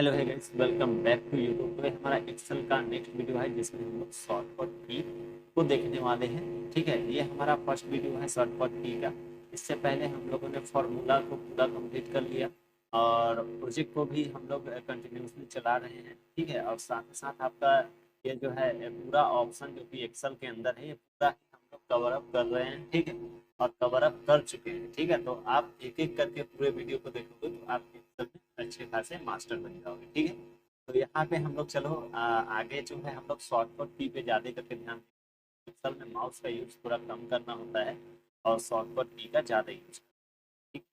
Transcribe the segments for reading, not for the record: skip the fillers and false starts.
Hello hi guys, welcome back to YouTube. तो ये हमारा एक्सेल का नेक्स्ट वीडियो है जिसमें हम लोग शॉर्टकट की को देखने वाले हैं। ठीक है, ये हमारा फर्स्ट वीडियो है शॉर्टकट की का। इससे पहले हम लोगों ने फार्मूला को पूरा कंप्लीट कर लिया और प्रोजेक्ट को भी हम लोग कंटिन्यूसली चला रहे हैं। ठीक है, और साथ ही साथ आपका ये जो है पूरा ऑप्शन जो कि एक्सेल के अंदर है, ये पूरा ही हम लोग कवर अप कर रहे हैं। ठीक है, और कवर अप कर चुके हैं। ठीक है, तो आप एक एक करके पूरे वीडियो को देखोगे तो आप एक्सेल में अच्छे खासे मास्टर बन जाओगे। ठीक है, तो यहाँ पे हम लोग चलो आगे जो है हम लोग शॉर्टकट की पे ज़्यादा करके ध्यान। एक्सेल में माउस का यूज थोड़ा कम करना होता है और शॉर्टकट की का ज़्यादा यूज। ठीक,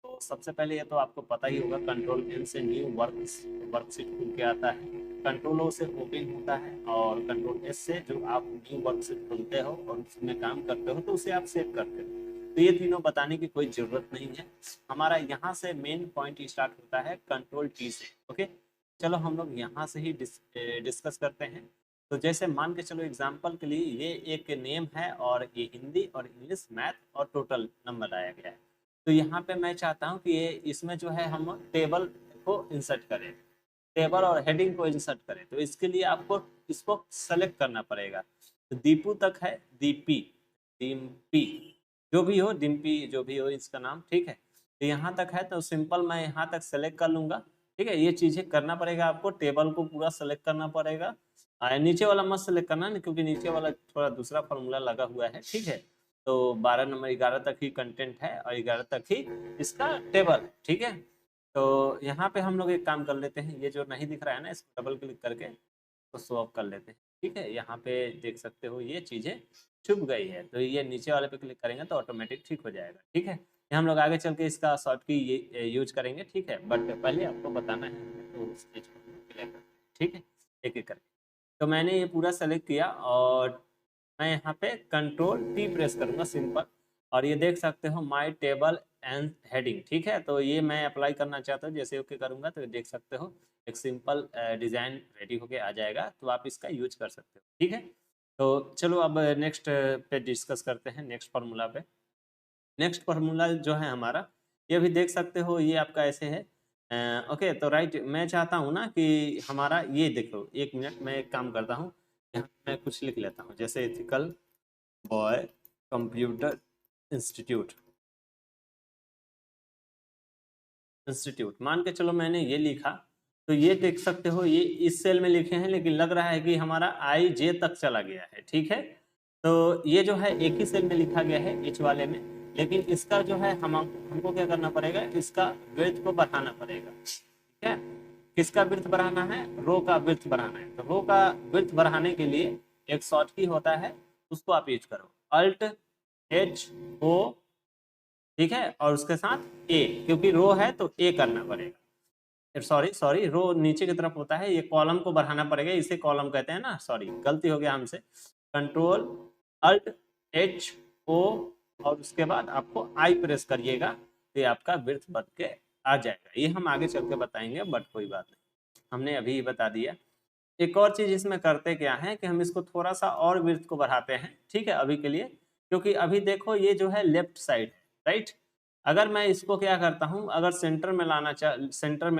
तो सबसे पहले ये तो आपको पता ही होगा, कंट्रोल एन से न्यू वर्कशीट खुल के आता है। कंट्रोल ओ से ओपन होता है और कंट्रोल एस से जो आप न्यू वर्कशीट खोलते हो और उसमें काम करते हो तो उसे आप सेव करते हो। तो ये तीनों बताने की कोई ज़रूरत नहीं है। हमारा यहाँ से मेन पॉइंट स्टार्ट होता है कंट्रोल टी से। ओके, चलो हम लोग यहाँ से ही डिस्कस करते हैं। तो जैसे मान के चलो एग्जांपल के लिए ये एक नेम है और ये हिंदी और इंग्लिश मैथ और टोटल नंबर आया गया है। तो यहाँ पे मैं चाहता हूँ कि ये इसमें जो है हम टेबल को इंसर्ट करें, टेबल और हेडिंग को इंसर्ट करें। तो इसके लिए आपको इसको सेलेक्ट करना पड़ेगा। तो दीपू तक है, दीपी, डिम्पी, जो भी हो, डिम्पी जो भी हो इसका नाम। ठीक है, तो यहाँ तक है तो सिंपल मैं यहाँ तक सेलेक्ट कर लूंगा। ठीक है, ये चीज़ें करना पड़ेगा आपको, टेबल को पूरा सेलेक्ट करना पड़ेगा। नीचे वाला मत सेलेक्ट करना नहीं, क्योंकि नीचे वाला थोड़ा दूसरा फॉर्मूला लगा हुआ है। ठीक है, तो 12 नंबर 11 तक ही कंटेंट है और 11 तक ही इसका टेबल है। ठीक है, तो यहाँ पे हम लोग एक काम कर लेते हैं, ये जो नहीं दिख रहा है ना, इसको डबल क्लिक करके तो शो ऑफ कर लेते हैं। ठीक है, यहाँ पे देख सकते हो ये चीज़ें छुप गई है, तो ये नीचे वाले पे क्लिक करेंगे तो ऑटोमेटिक ठीक हो जाएगा। ठीक है, ये हम लोग आगे चल के इसका शॉर्ट की ये यूज करेंगे। ठीक है, बट पहले आपको बताना है तो उस चीज़ को क्लियर करते हैं। ठीक है, एक एक करके। तो मैंने ये पूरा सेलेक्ट किया और मैं यहाँ पे कंट्रोल टी प्रेस करूँगा सिंपल, और ये देख सकते हो माय टेबल एंड हेडिंग। ठीक है, तो ये मैं अप्लाई करना चाहता हूँ, जैसे ओके करूँगा तो देख सकते हो एक सिंपल डिज़ाइन रेडी होके आ जाएगा, तो आप इसका यूज कर सकते हो। ठीक है, तो चलो अब नेक्स्ट पे डिस्कस करते हैं, नेक्स्ट फार्मूला पे। नेक्स्ट फार्मूला जो है हमारा, ये भी देख सकते हो ये आपका ऐसे है। ओके, तो राइट, मैं चाहता हूँ ना कि हमारा ये देखो, एक मिनट मैं एक काम करता हूँ, यहाँ मैं कुछ लिख लेता हूँ, जैसे ethical boy computer institute. Institute मान के चलो मैंने ये लिखा, तो ये देख सकते हो ये इस सेल में लिखे हैं, लेकिन लग रहा है कि हमारा आई जे तक चला गया है। ठीक है, तो ये जो है एक ही सेल में लिखा गया है एच वाले में, लेकिन इसका जो है हमको क्या करना पड़ेगा, इसका विड्थ को बढ़ाना पड़ेगा। ठीक है, किसका विड्थ बढ़ाना है, रो का विड्थ बढ़ाना है। तो रो का विड्थ बढ़ाने के लिए एक शॉर्ट की होता है, उसको आप यूज करो, अल्ट एच ओ। ठीक है, और उसके साथ ए, क्योंकि रो है तो ए करना पड़ेगा। सॉरी सॉरी, रो नीचे की तरफ होता है, ये कॉलम को बढ़ाना पड़ेगा, इसे कॉलम कहते हैं ना, सॉरी गलती हो गया हमसे। कंट्रोल अल्ट एच ओ और उसके बाद आपको आई प्रेस करिएगा, तो ये आपका विड्थ बढ़ के आ जाएगा। ये हम आगे चल के बताएंगे, बट कोई बात नहीं, हमने अभी ही बता दिया। एक और चीज इसमें करते क्या है कि हम इसको थोड़ा सा और विड्थ को बढ़ाते हैं। ठीक है, अभी के लिए, क्योंकि अभी देखो ये जो है लेफ्ट साइड है, राइट। अगर मैं इसको क्या करता हूँ, अगर सेंटर में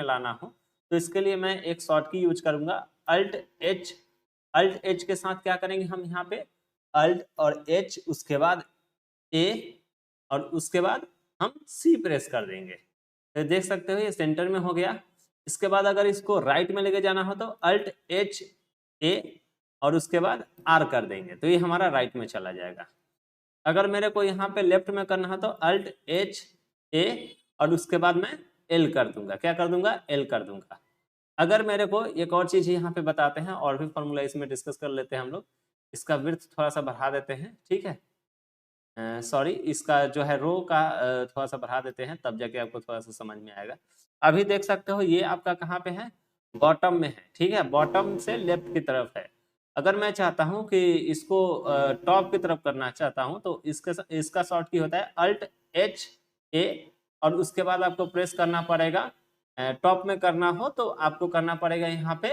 लाना हो, तो इसके लिए मैं एक शॉर्ट की यूज करूंगा, अल्ट एच। अल्ट एच के साथ क्या करेंगे हम यहाँ पे, अल्ट और एच, उसके बाद ए, और उसके बाद हम सी प्रेस कर देंगे, तो देख सकते हो ये सेंटर में हो गया। इसके बाद अगर इसको राइट में लेके जाना हो तो अल्ट एच ए और उसके बाद आर कर देंगे, तो ये हमारा राइट में चला जाएगा। अगर मेरे को यहाँ पे लेफ्ट में करना है तो अल्ट एच ए और उसके बाद मैं एल कर दूंगा, क्या कर दूंगा, एल कर दूंगा। अगर मेरे को एक और चीज यहाँ पे बताते हैं, और भी फॉर्मूला इसमें डिस्कस कर लेते हैं हम लोग, इसका विड्थ थोड़ा सा बढ़ा देते हैं। ठीक है, सॉरी, इसका जो है रो का थोड़ा सा बढ़ा देते हैं, तब जाके आपको थोड़ा सा समझ में आएगा। अभी देख सकते हो ये आपका कहाँ पे है, बॉटम में है। ठीक है, बॉटम से लेफ्ट की तरफ है। अगर मैं चाहता हूँ कि इसको टॉप की तरफ करना चाहता हूँ, तो इसका शॉर्ट की होता है अल्ट एच ए, और उसके बाद आपको प्रेस करना पड़ेगा। टॉप में करना हो तो आपको करना पड़ेगा यहाँ पे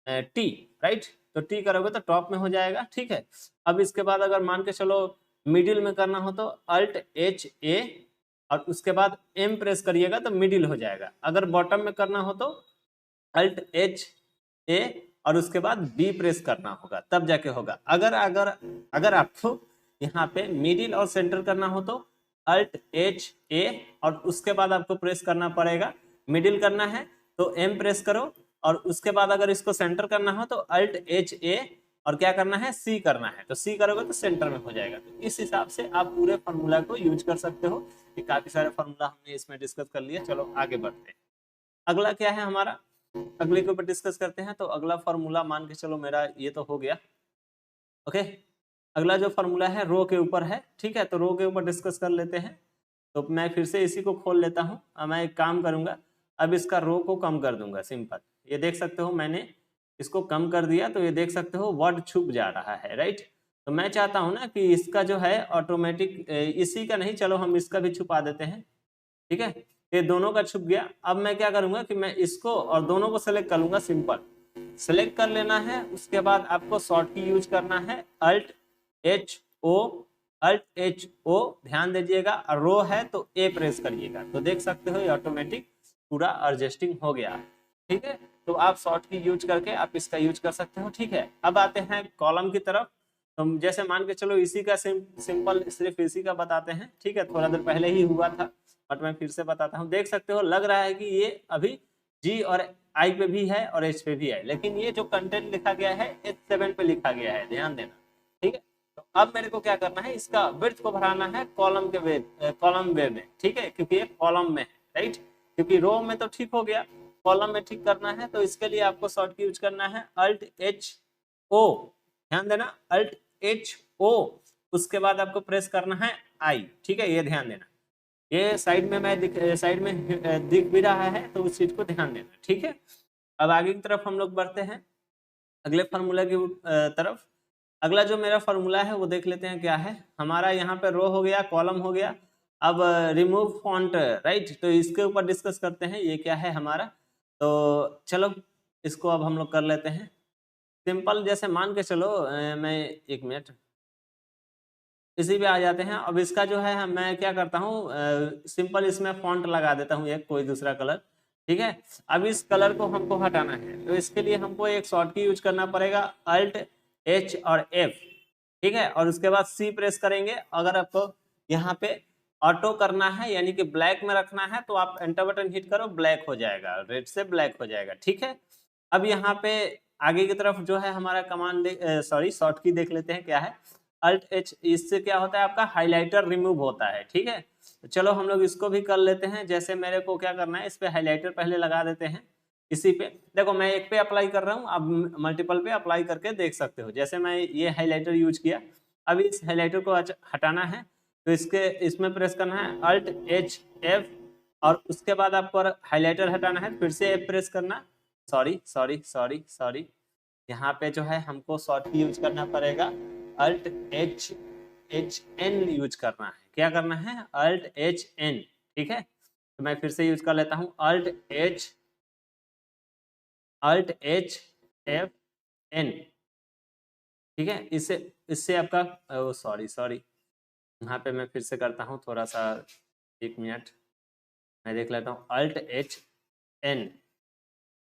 टी, राइट। तो टी करोगे तो टॉप में हो जाएगा। ठीक है, अब इसके बाद अगर मान के चलो मिडिल में करना हो तो अल्ट एच ए और उसके बाद एम प्रेस करिएगा तो मिडिल हो जाएगा। अगर बॉटम में करना हो तो अल्ट एच ए और उसके बाद बी प्रेस करना होगा, तब जाके होगा। अगर अगर अगर आपको यहाँ पे मिडिल और सेंटर करना हो तो अल्ट एच ए और उसके बाद आपको प्रेस करना पड़ेगा। मिडिल करना है तो एम प्रेस करो, और उसके बाद अगर इसको सेंटर करना हो तो अल्ट एच ए और क्या करना है, सी करना है। तो सी करोगे तो सेंटर में हो जाएगा। तो इस हिसाब से आप पूरे फार्मूला को यूज कर सकते हो। कि काफी सारे फार्मूला हमने इसमें डिस्कस कर लिया। चलो आगे बढ़ते हैं। अगला क्या है हमारा, अगले के ऊपर डिस्कस करते हैं। तो अगला फार्मूला मान के चलो मेरा ये तो हो गया। ओके, अगला जो फार्मूला है रो के ऊपर है, ठीक है। तो रो के ऊपर डिस्कस कर लेते हैं। तो मैं फिर से इसी को खोल लेता हूँ। अब मैं एक काम करूंगा, अब इसका रो को कम कर दूंगा। सिंपल, ये देख सकते हो मैंने इसको कम कर दिया। तो ये देख सकते हो वर्ड छुप जा रहा है, राइट। तो मैं चाहता हूँ ना कि इसका जो है ऑटोमेटिक, इसी का नहीं, चलो हम इसका भी छुपा देते हैं, ठीक है। ये दोनों का छुप गया। अब मैं क्या करूंगा कि मैं इसको और दोनों को सेलेक्ट कर लूंगा। सिंपल सेलेक्ट कर लेना है। उसके बाद आपको शॉर्ट की यूज करना है, alt H O, alt H O, ध्यान दीजिएगा। रो है तो ए प्रेस करिएगा। तो देख सकते हो ये ऑटोमेटिक पूरा एडजस्टिंग हो गया, ठीक है। तो आप शॉर्ट की यूज करके आप इसका यूज कर सकते हो, ठीक है। अब आते हैं कॉलम की तरफ। तो जैसे मान के चलो इसी का सिंपल सिर्फ इसी का बताते हैं, ठीक है। थोड़ा देर पहले ही हुआ था, बट मैं फिर से बताता हूँ। देख सकते हो लग रहा है कि ये अभी जी और आई पे भी है और एच पे भी है, लेकिन ये जो कंटेंट लिखा गया है H7 पे लिखा गया है, ध्यान देना, ठीक है। तो अब मेरे को क्या करना है, इसका विड्थ को बढ़ाना है कॉलम के वे, कॉलम वे में, ठीक है, क्योंकि ये कॉलम में है, राइट। क्योंकि रो में तो ठीक हो गया, कॉलम में ठीक करना है। तो इसके लिए आपको शॉर्ट की यूज करना है, अल्ट एच ओ, ध्यान देना, अल्ट एच ओ, उसके बाद आपको प्रेस करना है आई, ठीक है। ये ध्यान देना, ये साइड में साइड में दिख भी रहा है, तो उस चीज को ध्यान देना, ठीक है। अब आगे की तरफ हम लोग बढ़ते हैं, अगले फार्मूला की तरफ। अगला जो मेरा फार्मूला है वो देख लेते हैं क्या है हमारा। यहाँ पे रो हो गया, कॉलम हो गया। अब रिमूव फॉन्ट, राइट। तो इसके ऊपर डिस्कस करते हैं, ये क्या है हमारा। तो चलो इसको अब हम लोग कर लेते हैं सिंपल। जैसे मान के चलो मैं एक मिनट इसी पे आ जाते हैं। अब इसका जो है मैं क्या करता हूँ, सिंपल इसमें फॉन्ट लगा देता हूँ एक कोई दूसरा कलर, ठीक है। अब इस कलर को हमको हटाना है, तो इसके लिए हमको एक शॉर्ट की यूज करना पड़ेगा, अल्ट एच और एफ, ठीक है। और उसके बाद सी प्रेस करेंगे। अगर आपको यहाँ पे ऑटो करना है यानी कि ब्लैक में रखना है तो आप एंटर बटन हिट करो, ब्लैक हो जाएगा, रेड से ब्लैक हो जाएगा, ठीक है। अब यहाँ पे आगे की तरफ जो है हमारा कमांड, सॉरी शॉर्ट की देख लेते हैं क्या है, अल्ट एच। इससे क्या होता है, आपका हाइलाइटर रिमूव होता है, ठीक है। तो चलो हम लोग इसको भी कर लेते हैं। जैसे मेरे को क्या करना है, इस पे हाइलाइटर पहले लगा देते हैं। इसी पे देखो मैं एक पे अप्लाई कर रहा हूँ, अब मल्टीपल पे अप्लाई करके देख सकते हो। जैसे मैं ये हाइलाइटर यूज किया, अब इस हाइलाइटर को हटाना है तो इसके इसमें प्रेस करना है अल्ट एच एफ, और उसके बाद आपको हाइलाइटर हटाना है, फिर से एफ प्रेस करना। सॉरी सॉरी सॉरी सॉरी, यहाँ पे जो है हमको शॉर्ट की यूज करना पड़ेगा, alt H H N use करना है। क्या करना है, अल्ट एच एन, ठीक है। तो मैं फिर से यूज कर लेता हूँ, अल्ट एच एफ एन, ठीक है। इससे इससे आपका, सॉरी सॉरी, यहाँ पे मैं फिर से करता हूँ थोड़ा सा, एक मिनट मैं देख लेता हूँ, alt H N,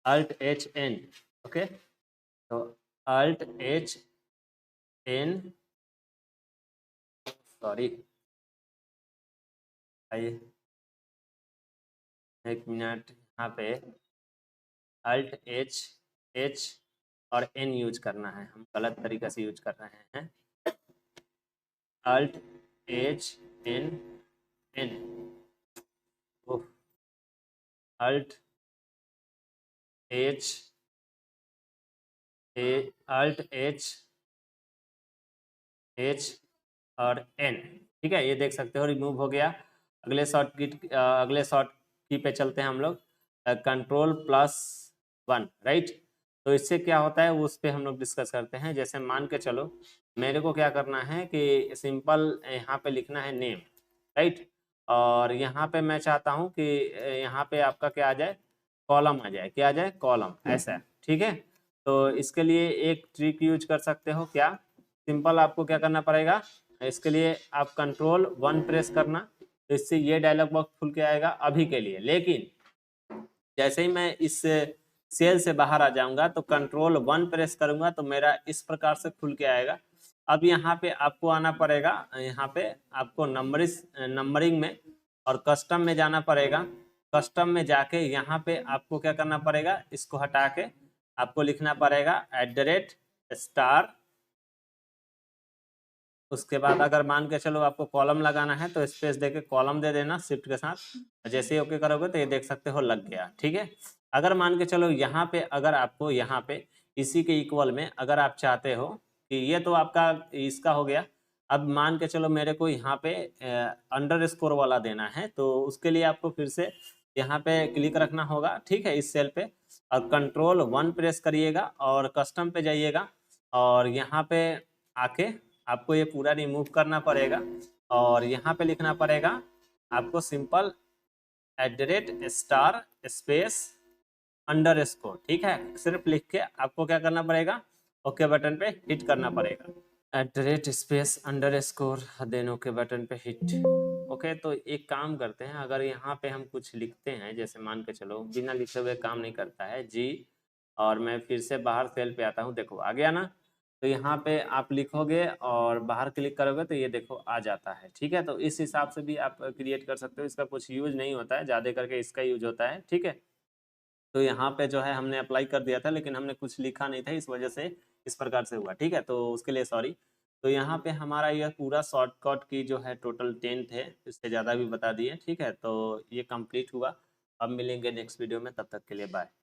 alt H N, okay. तो अल्ट एच एन, सॉरी आइए एक मिनट, यहाँ पे अल्ट एच एच और एन यूज करना है, हम गलत तरीके से यूज कर रहे हैं। Alt H N N, alt H alt H H और एन, ठीक है। ये देख सकते हो रिमूव हो गया। अगले शॉर्ट की पे चलते हैं हम लोग, Ctrl+1, राइट। तो इससे क्या होता है वो उस पर हम लोग डिस्कस करते हैं। जैसे मान के चलो मेरे को क्या करना है कि सिंपल यहाँ पे लिखना है नेम, राइट। और यहाँ पे मैं चाहता हूँ कि यहाँ पे आपका क्या आ जाए, कॉलम आ जाए, क्या आ जाए, कॉलम, ऐसा, ठीक है। तो इसके लिए एक ट्रिक यूज कर सकते हो, क्या, सिंपल आपको क्या करना पड़ेगा, इसके लिए आप Ctrl+1 प्रेस करना, तो इससे ये डायलॉग बॉक्स खुल के आएगा अभी के लिए। लेकिन जैसे ही मैं इस सेल से बाहर आ जाऊंगा तो कंट्रोल 1 प्रेस करूंगा तो मेरा इस प्रकार से खुल के आएगा। अब यहाँ पे आपको आना पड़ेगा, यहाँ पे आपको नंबरिंग में और कस्टम में जाना पड़ेगा। कस्टम में जाके यहाँ पे आपको क्या करना पड़ेगा, इसको हटा के आपको लिखना पड़ेगा @ उसके बाद अगर मान के चलो आपको कॉलम लगाना है तो स्पेस देके कॉलम दे देना शिफ्ट के साथ। जैसे ही ओके करोगे तो ये देख सकते हो लग गया, ठीक है। अगर मान के चलो यहाँ पे अगर आपको यहाँ पे इसी के इक्वल में अगर आप चाहते हो कि ये तो आपका इसका हो गया, अब मान के चलो मेरे को यहाँ पे अंडरस्कोर वाला देना है तो उसके लिए आपको फिर से यहाँ पे क्लिक रखना होगा, ठीक है, इस सेल पे, और कंट्रोल 1 प्रेस करिएगा और कस्टम पे जाइएगा और यहाँ पे आके आपको ये पूरा रिमूव करना पड़ेगा और यहाँ पे लिखना पड़ेगा आपको सिंपल @* ठीक है। सिर्फ लिख के आपको क्या करना पड़ेगा, ओके बटन पे हिट करना पड़ेगा। @* ओके बटन पे हिट। ओके, तो एक काम करते हैं, अगर यहाँ पे हम कुछ लिखते हैं, जैसे मान के चलो बिना लिखे हुए काम नहीं करता है जी, और मैं फिर से बाहर सेल पे आता हूँ, देखो आ गया ना। तो यहाँ पे आप लिखोगे और बाहर क्लिक करोगे तो ये देखो आ जाता है, ठीक है। तो इस हिसाब से भी आप क्रिएट कर सकते हो, इसका कुछ यूज नहीं होता है, ज़्यादा करके इसका यूज होता है, ठीक है। तो यहाँ पे जो है हमने अप्लाई कर दिया था लेकिन हमने कुछ लिखा नहीं था, इस वजह से इस प्रकार से हुआ, ठीक है, तो उसके लिए सॉरी। तो यहाँ पे हमारा यह पूरा शॉर्टकट की जो है टोटल 10 थे, इससे ज़्यादा भी बता दिए, ठीक है। तो ये कंप्लीट हुआ। अब मिलेंगे नेक्स्ट वीडियो में, तब तक के लिए बाय।